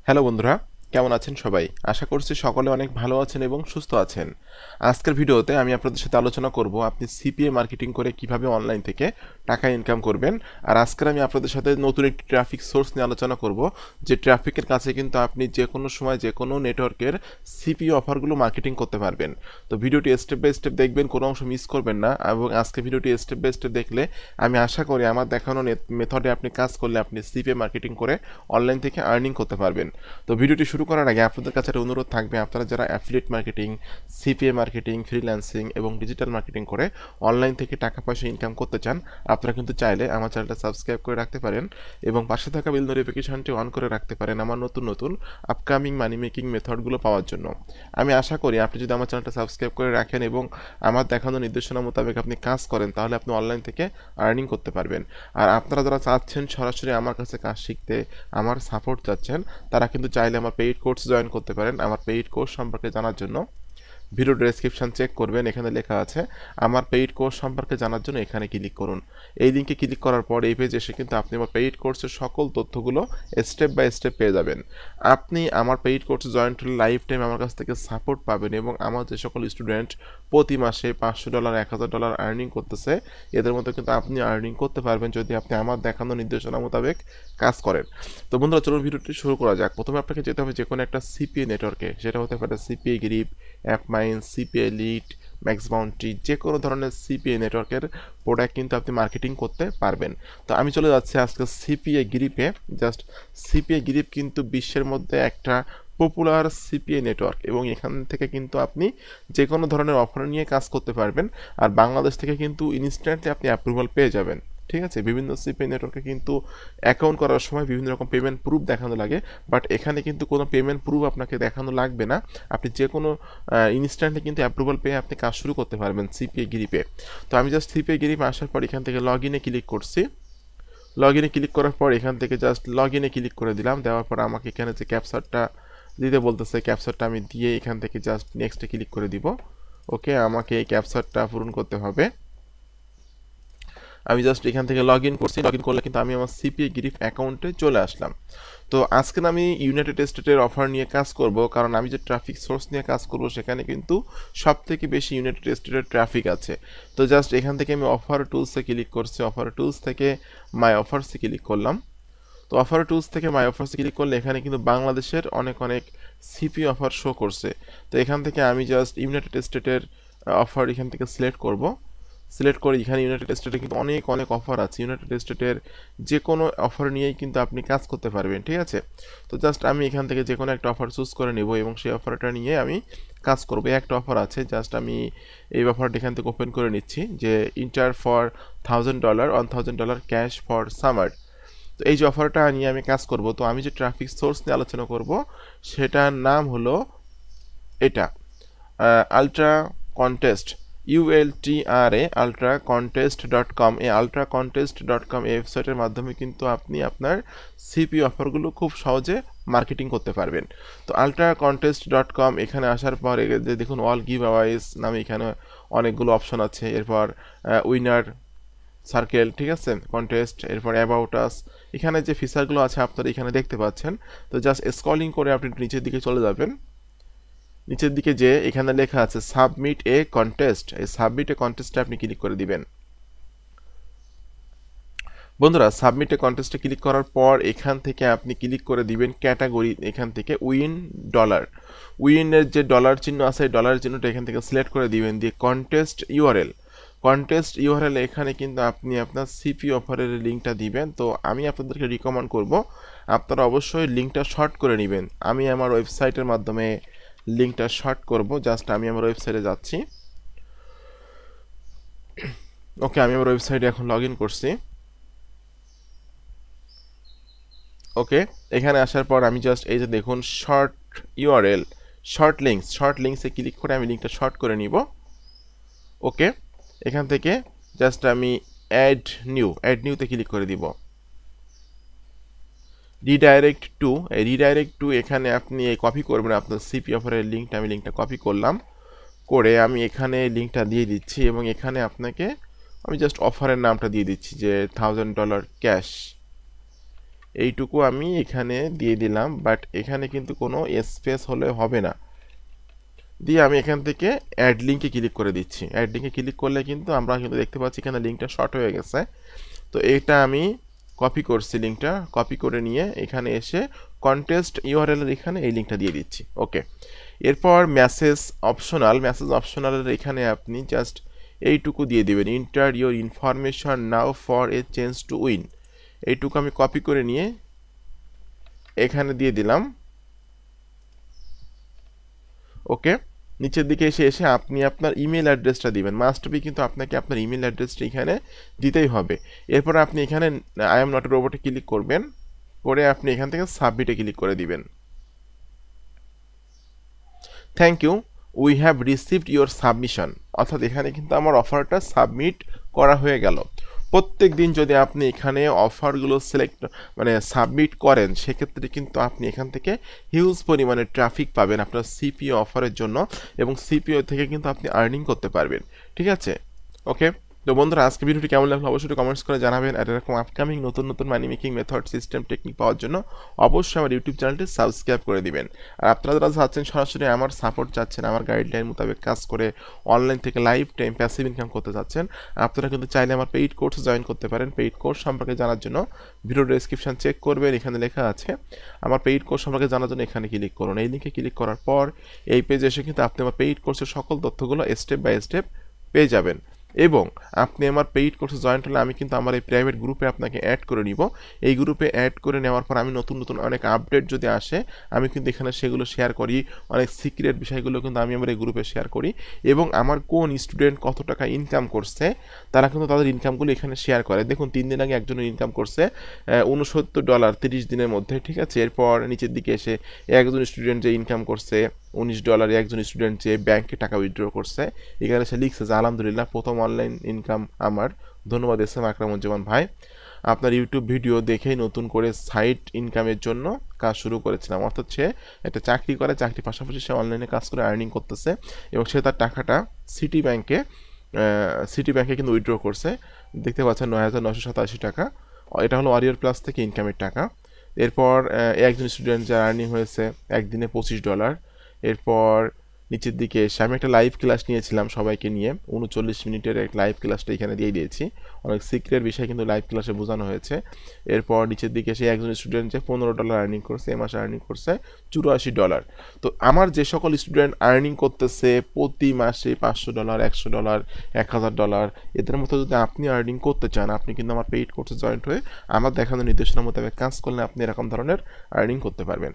Hello বন্ধুরা, কেমন আছেন সবাই? আশা করছি সকলে অনেক ভালো আছেন এবং সুস্থ আছেন। আজকের ভিডিওতে আমি আপনাদের সাথে আলোচনা করব আপনি সিপিএ মার্কেটিং করে কিভাবে অনলাইন থেকে টাকা ইনকাম করবেন। আর আজকের আমি আপনাদের সাথে নতুন একটি ট্রাফিক সোর্স নিয়ে আলোচনা করব, যে ট্রাফিকের কাছে কিন্তু আপনি যে কোনো সময় যে কোনো নেটওয়ার্কের সিপিএ অফারগুলো মার্কেটিং করতে পারবেন। তো ভিডিওটি স্টেপ বাই স্টেপ দেখবেন, কোনো অংশ মিস করবেন না। এবং আজকে ভিডিওটি স্টেপ বাই স্টেপ দেখলে আমি আশা করি আমার দেখানো মেথডে আপনি কাজ করলে আপনি সিপিএ মার্কেটিং করে অনলাইন থেকে আর্নিং করতে পারবেন। তো ভিডিওটি শুরু করার আগে আপনাদের কাছে একটা অনুরোধ থাকবে, আপনারা যারা affiliate marketing, CPA marketing, freelancing এবং ডিজিটাল মার্কেটিং করে অনলাইন থেকে টাকা পয়সা ইনকাম করতে চান, আপনারা কিন্তু চাইলে আমার চ্যানেলটা সাবস্ক্রাইব করে রাখতে পারেন এবং পাশে থাকা বেল নোটিফিকেশনটি অন করে রাখতে পারেন আমার নতুন নতুন আপকামিং মানি মেকিং মেথডগুলো পাওয়ার জন্য। আমি আশা করি আপনি যদি আমার চ্যানেলটা সাবস্ক্রাইব করে রাখেন এবং আমার দেখানো নির্দেশনা মোতাবেক আপনি কাজ করেন, তাহলে আপনি অনলাইন থেকে আর্নিং করতে পারবেন। আর আপনারা যারা চাচ্ছেন সরাসরি আমার কাছে কাজ শিখতে, আমার সাপোর্ট চাচ্ছেন, তারা কিন্তু চাইলে আমার পেইড কোর্স জয়েন করতে পারেন। আমার পেইড কোর্স সম্পর্কে জানার জন্য ভিডিও ডেসক্রিপশন চেক করবেন, এখানে লেখা আছে আমার পেইড কোর্স সম্পর্কে জানার জন্য এখানে ক্লিক করুন। এই লিঙ্কে ক্লিক করার পর এই পেজে এসে কিন্তু আপনি আমার পেইড কোর্সের সকল তথ্যগুলো স্টেপ বাই স্টেপ পেয়ে যাবেন। আপনি আমার পেইড কোর্সে জয়েন করলে লাইফ টাইম আমার কাছ থেকে সাপোর্ট পাবেন এবং আমার যে সকল স্টুডেন্ট প্রতি মাসে $500, $1000 আর্নিং করতেছে, এদের মধ্যে কিন্তু আপনি আর্নিং করতে পারবেন যদি আপনি আমার দেখানো নির্দেশনা মোতাবেক কাজ করেন। তো বন্ধুরা, চলুন ভিডিওটি শুরু করা যাক। প্রথমে আপনাকে যেতে হবে যে কোনো একটা সিপিএ নেটওয়ার্কে, সেটা হতে পারে সিপিএ গ্রিপ, অ্যাপমাইন, সিপিএ লিড, ম্যাক্স বাউন্টি, যে কোনো ধরনের সিপিএ নেটওয়ার্কের প্রোডাক্ট কিন্তু আপনি মার্কেটিং করতে পারবেন। তো আমি চলে যাচ্ছি আজকে সিপিএ গ্রিপে। জাস্ট সিপিএ গ্রিপ কিন্তু বিশ্বের মধ্যে একটা পপুলার সিপিএ নেটওয়ার্ক এবং এখান থেকে কিন্তু আপনি যে কোনো ধরনের অফার নিয়ে কাজ করতে পারবেন। আর বাংলাদেশ থেকে কিন্তু ইনস্ট্যান্টলি আপনি অ্যাপ্রুভাল পেয়ে যাবেন। ঠিক আছে, বিভিন্ন সিপিএ নেটওয়ার্কে কিন্তু অ্যাকাউন্ট করার সময় বিভিন্ন রকম পেমেন্ট প্রুফ দেখানো লাগে, বাট এখানে কিন্তু কোনো পেমেন্ট প্রুফ আপনাকে দেখানো লাগবে না। আপনি যে কোনো ইনস্ট্যান্টলি কিন্তু অ্যাপ্রুভাল পেয়ে আপনি কাজ শুরু করতে পারবেন সিপিএ গ্রিপে। তো আমি জাস্ট সিপিএ গ্রিপে আসার পর এখান থেকে লগ ইনে ক্লিক করছি। লগ ইনে ক্লিক করার পর এখান থেকে জাস্ট লগ ইনে ক্লিক করে দিলাম। দেওয়ার পর আমাকে এখানে যে ক্যাপচারটা দিতে বলতেছে, ক্যাপচারটা আমি দিয়ে এখান থেকে জাস্ট নেক্সটে ক্লিক করে দিব। ওকে, আমাকে এই ক্যাপচারটা পূরণ করতে হবে। আমি জাস্ট এখান থেকে লগ ইন করছি। লগ ইন করলে কিন্তু আমি আমার সিপিএ গ্রিপ অ্যাকাউন্টে চলে আসলাম। তো আজকে আমি ইউনাইটেড স্টেটের অফার নিয়ে কাজ করব, কারণ আমি যে ট্রাফিক সোর্স নিয়ে কাজ করব সেখানে কিন্তু সব থেকে বেশি ইউনাইটেড স্টেটের ট্রাফিক আছে। তো জাস্ট এখান থেকে আমি অফার টুলসে ক্লিক করছি। অফার টুলস থেকে মাই অফার্সে ক্লিক করলাম। তো অফার টুলস থেকে মাই অফার্সে ক্লিক করলে এখানে কিন্তু বাংলাদেশের অনেক অনেক সিপি অফার শো করছে। তো এখান থেকে আমি জাস্ট ইউনাইটেড স্টেটের অফার এখান থেকে সিলেক্ট করব। সিলেক্ট করে এখানে ইউনাইটেড স্টেটে কিন্তু অনেক অনেক অফার আছে। ইউনাইটেড স্টেটের যে কোনো অফার নিয়েই কিন্তু আপনি কাজ করতে পারবেন। ঠিক আছে, তো জাস্ট আমি এখান থেকে যে কোনো একটা অফার চুজ করে নেব এবং সেই অফারটা নিয়ে আমি কাজ করবো। একটা অফার আছে, জাস্ট আমি এই অফারটা এখান থেকে ওপেন করে নিচ্ছি, যে inter for $1000 $1000 cash for summer. তো এই যে অফারটা নিয়ে আমি কাজ করব। তো আমি যে ট্রাফিক সোর্স নিয়ে আলোচনা করব সেটার নাম হলো এটা আলট্রা কন্টেস্ট, ULTRA ultracontest.com। এই ultracontest.com এই ওয়েবসাইটের মাধ্যমে কিন্তু আপনি আপনার সিপি অফারগুলো খুব সহজে মার্কেটিং করতে পারবেন। তো ultracontest.com এখানে আসার পর যে দেখুন অল গিভ অ্যাওয়েজ নামে এখানে অনেকগুলো অপশন আছে। এরপর উইনার সার্কেল, ঠিক আছে, কন্টেস্ট, এরপর অ্যাবাউট আস, এখানে যে ফিচারগুলো আছে আপনারা এখানে দেখতে পাচ্ছেন। তো জাস্ট স্ক্রলিং করে আপনি নিচের দিকে চলে যাবেন। নিচের দিকে যে এখানে লেখা আছে সাবমিট এ কন্টেস্ট, এই সাবমিট এ কন্টেস্টে আপনি ক্লিক করে দিবেন। বন্ধুরা, সাবমিট এ কন্টেস্টে ক্লিক করার পর এখান থেকে আপনি ক্লিক করে দিবেন ক্যাটাগরি, এখান থেকে উইন ডলার। উইনের যে ডলার চিহ্ন আছে এই ডলার চিহ্নটা এখান থেকে সিলেক্ট করে দিবেন, দিয়ে কন্টেস্ট ইউআরএল। কন্টেস্ট ইউআরএল এখানে কিন্তু আপনি আপনার সিপি অফারের লিঙ্কটা দিবেন। তো আমি আপনাদেরকে রিকমেন্ড করব আপনারা অবশ্যই লিঙ্কটা শর্ট করে নেবেন। আমি আমার ওয়েবসাইটের মাধ্যমে লিঙ্কটা শর্ট করব। জাস্ট আমি আমার ওয়েবসাইটে যাচ্ছি। ওকে, আমি আমার ওয়েবসাইটে এখন লগ ইন করছি। ওকে, এখানে আসার পর আমি জাস্ট এই যে দেখুন শর্ট ইউআরএল, শর্ট লিঙ্কসে ক্লিক করে আমি লিঙ্কটা শর্ট করে নিব। ওকে, এখান থেকে জাস্ট আমি অ্যাড নিউতে ক্লিক করে দিব। রিডাইরেক্ট টু, এখানে আপনি কপি করবেন আপনার সিপি অফারের লিঙ্কটা। আমি লিঙ্কটা কপি করলাম, করে আমি এখানে লিঙ্কটা দিয়ে দিচ্ছি এবং এখানে আপনাকে আমি জাস্ট অফারের নামটা দিয়ে দিচ্ছি যে $1000 ক্যাশ। এইটুকু আমি এখানে দিয়ে দিলাম, বাট এখানে কিন্তু কোনো স্পেস হলে হবে না। দিয়ে আমি এখান থেকে অ্যাড লিঙ্কে ক্লিক করে দিচ্ছি। অ্যাড লিঙ্কে ক্লিক করলে কিন্তু আমরা কিন্তু দেখতে পাচ্ছি এখানে লিঙ্কটা শর্ট হয়ে গেছে। তো এটা আমি কপি করছি, লিঙ্কটা কপি করে নিয়ে এখানে এসে কন্টেস্ট ইউআরএল এর এখানে এই লিঙ্কটা দিয়ে দিচ্ছি। ওকে, এরপর মেসেজ অপশনালের এখানে আপনি জাস্ট এইটুকু দিয়ে দিবেন, inter your information now for a change to win. এইটুকু আমি কপি করে নিয়ে এখানে দিয়ে দিলাম। ওকে, নিচের দিকে এসে আপনি আপনার ইমেল অ্যাড্রেসটা দিবেন, মাস্ট বি কিন্তু আপনাকে আপনার ইমেল অ্যাড্রেসটা এখানে দিতেই হবে। এরপর আপনি এখানে আই এম নট এ রোবটে ক্লিক করবেন, করে আপনি এখান থেকে সাবমিটে ক্লিক করে দিবেন। Thank you, we have received your submission, অর্থাৎ এখানে কিন্তু আমার অফারটা সাবমিট করা হয়ে গেল। প্রত্যেক দিন যদি আপনি এখানে অফারগুলো সাবমিট করেন, সেক্ষেত্রে কিন্তু আপনি এখান থেকে হিউজ পরিমাণে ট্রাফিক পাবেন আপনার সিপিও অফারের জন্য, এবং সিপিও থেকে কিন্তু আপনি আর্নিং করতে পারবেন। ঠিক আছে, ওকে। তো বন্ধুরা, আজকে ভিডিওটি কেমন লাগলো অবশ্যই কমেন্টস করে জানাবেন। আর এরকম আপকামিং নতুন নতুন money making method, system, technique পাওয়ার জন্য অবশ্যই আমার ইউটিউব চ্যানেলটি সাবস্ক্রাইব করে দিবেন। আর আপনারা যারা চাচ্ছেন সরাসরি আমার সাপোর্ট চাচ্ছেন, আমার গাইডলাইন মোতাবেক কাজ করে অনলাইন থেকে লাইফ টাইম প্যাসিভ ইনকাম করতে চাচ্ছেন, আপনারা কিন্তু চাইলে আমার পেইড কোর্সে জয়েন করতে পারেন। পেইড কোর্স সম্পর্কে জানার জন্য ভিডিও ডেসক্রিপশন চেক করবেন, এখানে লেখা আছে আমার পেইড কোর্স সম্পর্কে জানার জন্য এখানে ক্লিক করুন। এই লিঙ্কে ক্লিক করার পর এই পেজে এসে কিন্তু আপনি আমার পেইড কোর্সের সকল তথ্যগুলো স্টেপ বাই স্টেপ পেয়ে যাবেন। এবং আপনি আমার পেইড কোর্সে জয়েন হলে আমি কিন্তু আমার এই প্রাইভেট গ্রুপে আপনাকে অ্যাড করে নিব। এই গ্রুপে অ্যাড করে নেওয়ার পর আমি নতুন নতুন অনেক আপডেট যদি আসে, আমি কিন্তু এখানে সেগুলো শেয়ার করি। অনেক সিক্রেট বিষয়গুলো কিন্তু আমি আমার এই গ্রুপে শেয়ার করি, এবং আমার কোন স্টুডেন্ট কত টাকা ইনকাম করছে তারা কিন্তু তাদের ইনকামগুলো এখানে শেয়ার করে। দেখুন, 3 দিন আগে একজনের ইনকাম করছে $69 30 দিনের মধ্যে। ঠিক আছে, এরপর নিচের দিকে এসে একজন স্টুডেন্ট যে ইনকাম করছে $19, একজন স্টুডেন্ট যে ব্যাংকে টাকা উইথড্র করছে, এখানে সে লিখছে যে আলহামদুলিল্লাহ প্রথম অনলাইন ইনকাম আমার, ধন্যবাদ এস এম আকরামুজ্জামান ভাই, আপনার ইউটিউব ভিডিও দেখেই নতুন করে সাইড ইনকামের জন্য কাজ শুরু করেছিলাম। অর্থাৎ সে একটা চাকরি করে, চাকরির পাশাপাশি সে অনলাইনে কাজ করে আর্নিং করতেছে, এবং সে তার টাকাটা সিটি ব্যাংকে কিন্তু উইথড্র করছে। দেখতে পাচ্ছেন 9,987 টাকা, এটা হলো ওয়ারিয়র প্লাস থেকে ইনকামের টাকা। এরপর একজন স্টুডেন্ট যার আর্নিং হয়েছে একদিনে $25। এরপর নিচের দিকে এসে আমি একটা লাইভ ক্লাস নিয়েছিলাম সবাইকে নিয়ে, 39 মিনিটের এক লাইভ ক্লাসটা এখানে দিয়ে দিয়েছি। অনেক সিক্রেট বিষয় কিন্তু লাইভ ক্লাসে বোঝানো হয়েছে। এরপর নিচের দিকে এসে একজন স্টুডেন্ট যে $15 আর্নিং করছে, এ মাসে আর্নিং করছে $84। তো আমার যে সকল স্টুডেন্ট আর্নিং করতেছে প্রতি মাসে $500, $100, $1000, এদের মতো যদি আপনি আর্নিং করতে চান, আপনি কিন্তু আমার পেইড কোর্সে জয়েন্ট হয়ে আমার দেখানো নির্দেশনা মোতাবেক কাজ করলে আপনি এরকম ধরনের আর্নিং করতে পারবেন।